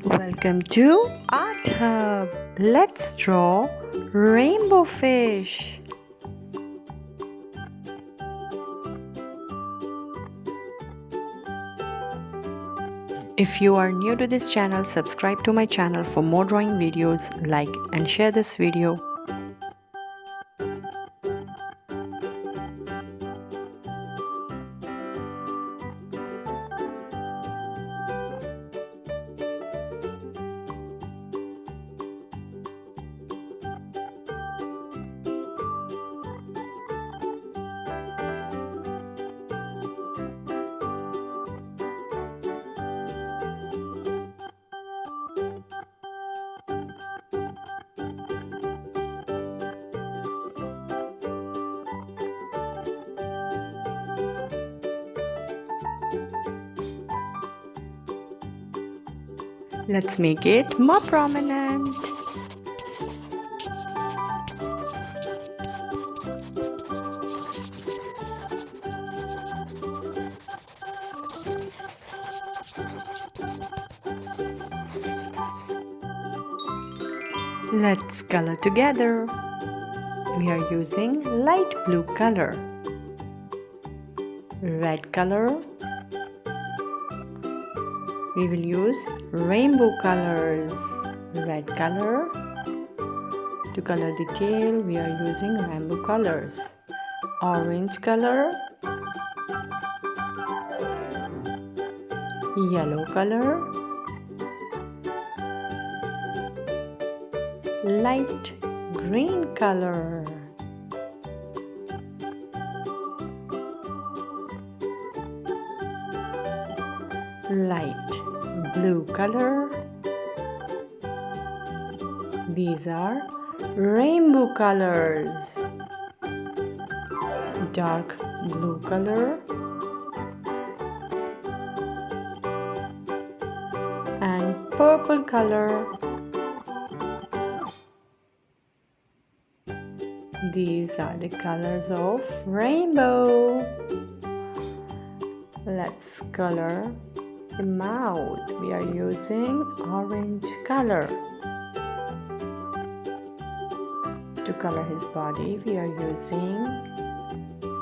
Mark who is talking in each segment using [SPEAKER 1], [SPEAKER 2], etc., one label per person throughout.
[SPEAKER 1] Welcome to Art Hub. Let's draw rainbow fish. If you are new to this channel, subscribe to my channel for more drawing videos. Like and share this video. Let's make it more prominent. Let's color together. We are using light blue color, red color. We will use rainbow colors, red color. To color the tail, we are using rainbow colors, orange color, yellow color, light green color, light blue color. These are rainbow colors, dark blue color and purple color. These are the colors of rainbow. Let's color the mouth. We are using orange color. To color his body, we are using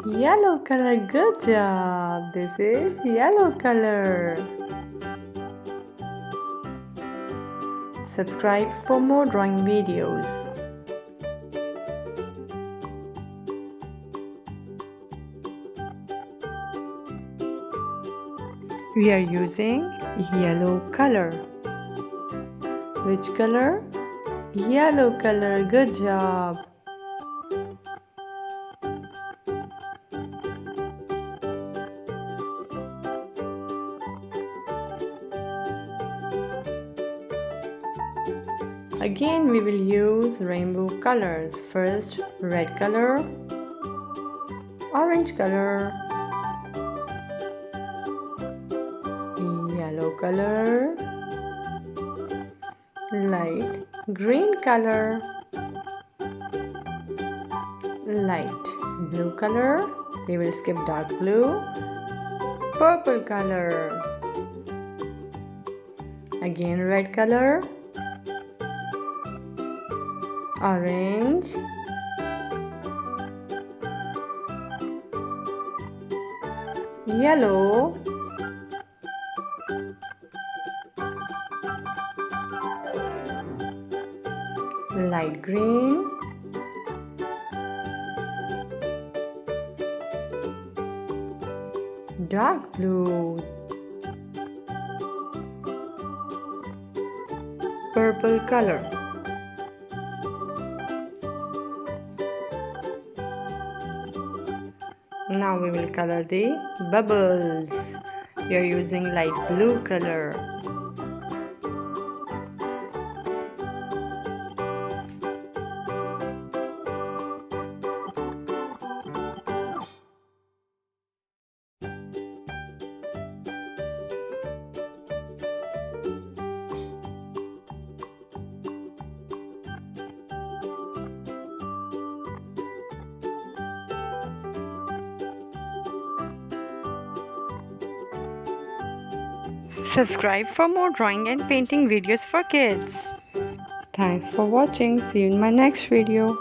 [SPEAKER 1] yellow color. Good job. This is yellow color. Subscribe for more drawing videos. We are using yellow color. Which color? Yellow color. Good job. Again, we will use rainbow colors. First, red color, orange color, yellow color, light green color, light blue color. We will skip dark blue, purple color. Again, red color, orange, yellow, light green, dark blue, purple color. Now we will color the bubbles. We are using light blue color. Subscribe for more drawing and painting videos for kids. Thanks for watching. See you in my next video.